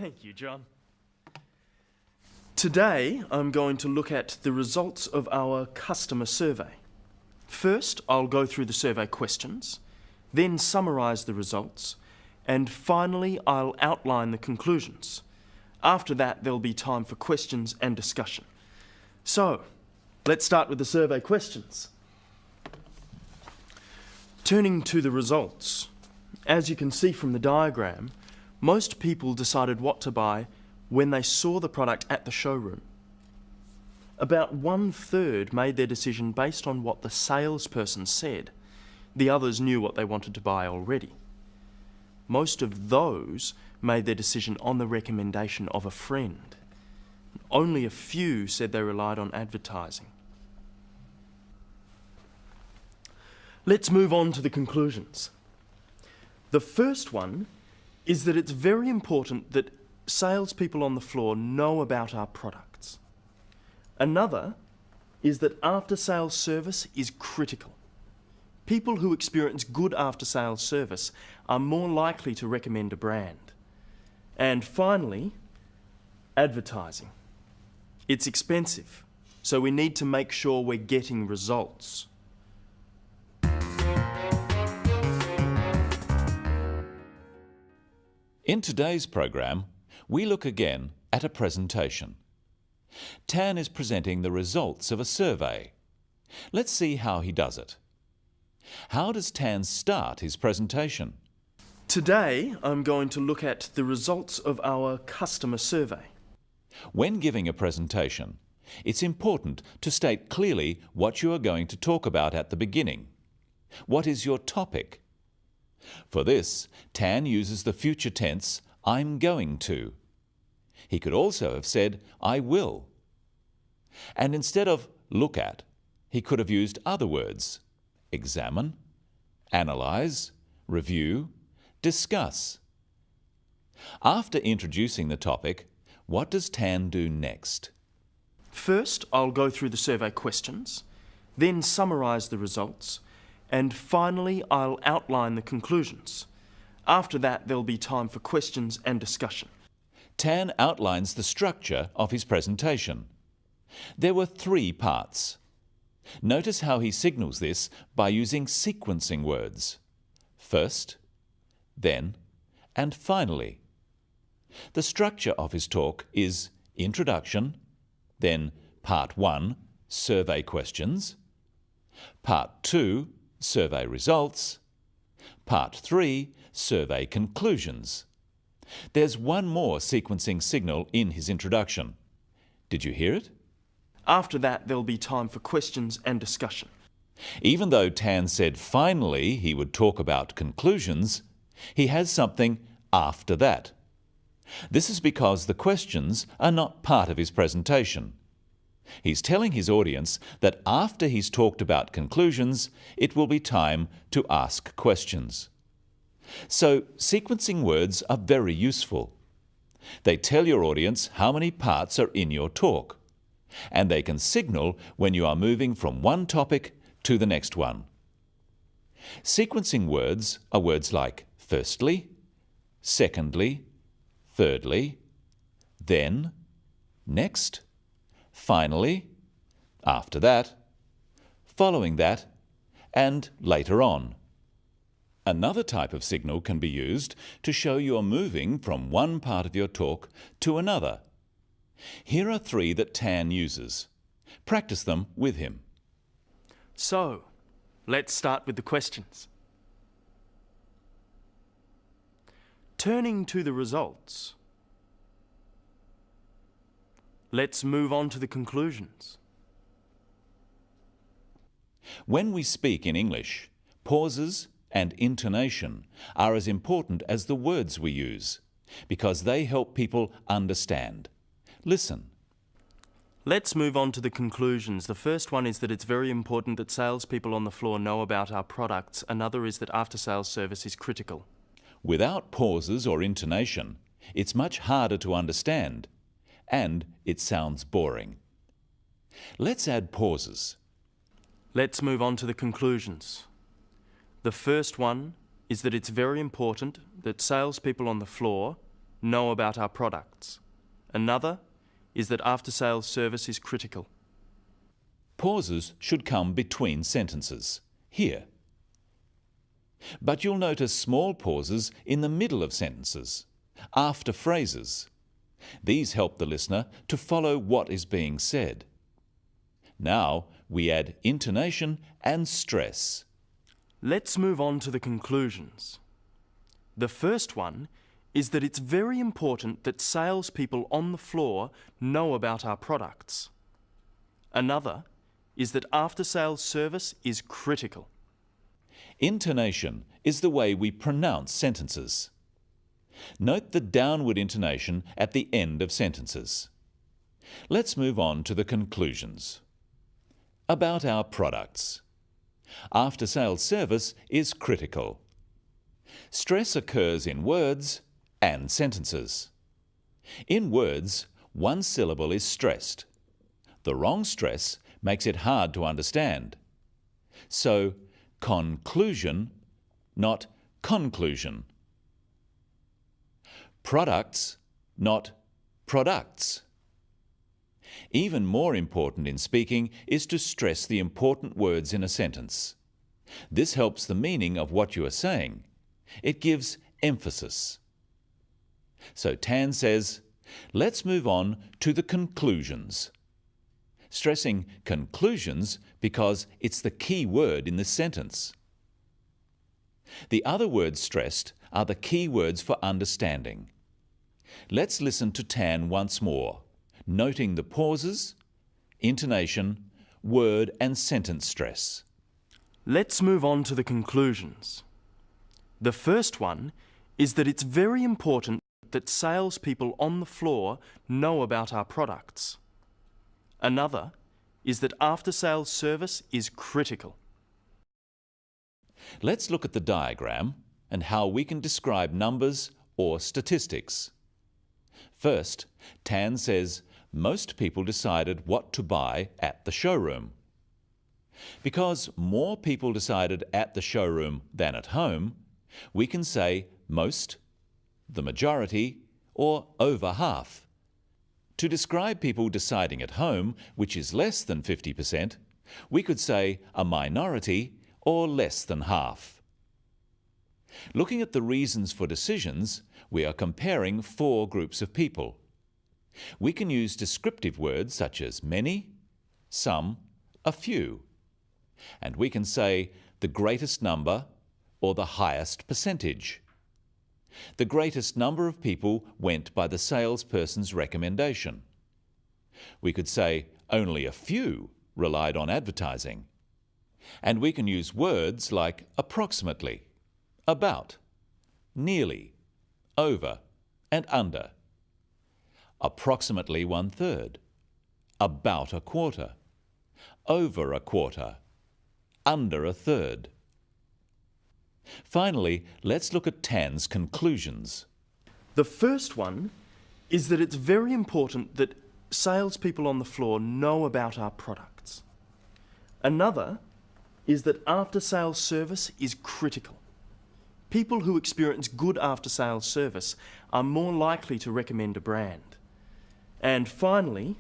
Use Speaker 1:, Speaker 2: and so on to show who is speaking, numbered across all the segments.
Speaker 1: Thank you, John. Today, I'm going to look at the results of our customer survey. First, I'll go through the survey questions, then summarise the results, and finally, I'll outline the conclusions. After that, there'll be time for questions and discussion. So, let's start with the survey questions. Turning to the results, as you can see from the diagram, most people decided what to buy when they saw the product at the showroom. About 1/3 made their decision based on what the salesperson said. The others knew what they wanted to buy already. Most of those made their decision on the recommendation of a friend. Only a few said they relied on advertising. Let's move on to the conclusions. The first one is that it's very important that salespeople on the floor know about our products. Another is that after-sales service is critical. People who experience good after-sales service are more likely to recommend a brand. And finally, advertising. It's expensive, so we need to make sure we're getting results.
Speaker 2: In today's program, we look again at a presentation. Tan is presenting the results of a survey. Let's see how he does it. How does Tan start his presentation?
Speaker 1: Today, I'm going to look at the results of our customer survey.
Speaker 2: When giving a presentation, it's important to state clearly what you are going to talk about at the beginning. What is your topic? For this, Tan uses the future tense, I'm going to. He could also have said, I will. And instead of look at, he could have used other words, examine, analyze, review, discuss. After introducing the topic, what does Tan do next?
Speaker 1: First, I'll go through the survey questions, then summarise the results, and finally, I'll outline the conclusions. After that, there'll be time for questions and discussion.
Speaker 2: Tan outlines the structure of his presentation. There were 3 parts. Notice how he signals this by using sequencing words. First, then, and finally. The structure of his talk is introduction, then part 1, survey questions, part 2, survey results, part 3, survey conclusions. There's one more sequencing signal in his introduction. Did you hear it?
Speaker 1: After that, there'll be time for questions and discussion.
Speaker 2: Even though Tan said finally he would talk about conclusions, he has something after that. This is because the questions are not part of his presentation. He's telling his audience that after he's talked about conclusions, it will be time to ask questions. So, sequencing words are very useful. They tell your audience how many parts are in your talk, and they can signal when you are moving from one topic to the next one. Sequencing words are words like firstly, secondly, thirdly, then, next, finally, after that, following that, and later on. Another type of signal can be used to show you are moving from one part of your talk to another. Here are 3 that Tan uses. Practice them with him.
Speaker 1: So, let's start with the questions. Turning to the results, let's move on to the conclusions.
Speaker 2: When we speak in English, pauses and intonation are as important as the words we use, because they help people understand. Listen.
Speaker 1: Let's move on to the conclusions. The first one is that it's very important that salespeople on the floor know about our products. Another is that after-sales service is critical.
Speaker 2: Without pauses or intonation, it's much harder to understand, and it sounds boring. Let's add pauses.
Speaker 1: Let's move on to the conclusions. The first one is that it's very important that salespeople on the floor know about our products. Another is that after-sales service is critical.
Speaker 2: Pauses should come between sentences, here. But you'll notice small pauses in the middle of sentences, after phrases. These help the listener to follow what is being said. Now we add intonation and stress.
Speaker 1: Let's move on to the conclusions. The first one is that it's very important that salespeople on the floor know about our products. Another is that after-sales service is critical.
Speaker 2: Intonation is the way we pronounce sentences. Note the downward intonation at the end of sentences. Let's move on to the conclusions. About our products. After-sales service is critical. Stress occurs in words and sentences. In words, one syllable is stressed. The wrong stress makes it hard to understand. So, conclusion, not conclusion. Products, not products. Even more important in speaking is to stress the important words in a sentence. This helps the meaning of what you are saying. It gives emphasis. So Tan says, let's move on to the conclusions. Stressing conclusions because it's the key word in this sentence. The other words stressed are the key words for understanding. Let's listen to Tan once more, noting the pauses, intonation, word and sentence stress.
Speaker 1: Let's move on to the conclusions. The first one is that it's very important that salespeople on the floor know about our products. Another is that after-sales service is critical.
Speaker 2: Let's look at the diagram and how we can describe numbers or statistics. First, Tan says most people decided what to buy at the showroom. Because more people decided at the showroom than at home, we can say most, the majority, or over half. To describe people deciding at home, which is less than 50%, we could say a minority or less than half. Looking at the reasons for decisions, we are comparing 4 groups of people. We can use descriptive words such as many, some, a few. And we can say the greatest number or the highest percentage. The greatest number of people went by the salesperson's recommendation. We could say only a few relied on advertising. And we can use words like approximately, about, nearly, over, and under. Approximately 1/3, about a quarter, over a quarter, under a third. Finally, let's look at Tan's conclusions.
Speaker 1: The first one is that it's very important that salespeople on the floor know about our products. Another is that after-sales service is critical. People who experience good after-sales service are more likely to recommend a brand. And finally,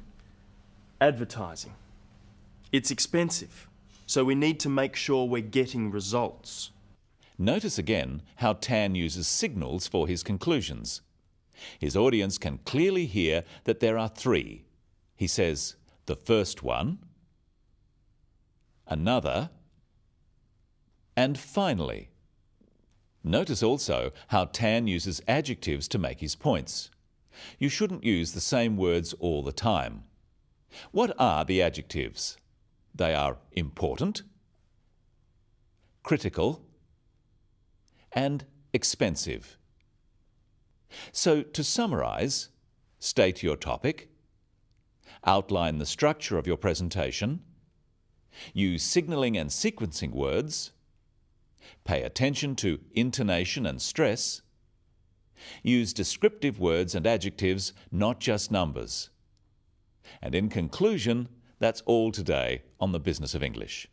Speaker 1: advertising. It's expensive, so we need to make sure we're getting results.
Speaker 2: Notice again how Tan uses signals for his conclusions. His audience can clearly hear that there are 3. He says, the first one, another, and finally. Notice also how Tan uses adjectives to make his points. You shouldn't use the same words all the time. What are the adjectives? They are important, critical, and expensive. So to summarize, state your topic, outline the structure of your presentation, use signaling and sequencing words, pay attention to intonation and stress, use descriptive words and adjectives, not just numbers. And in conclusion, that's all today on the Business of English.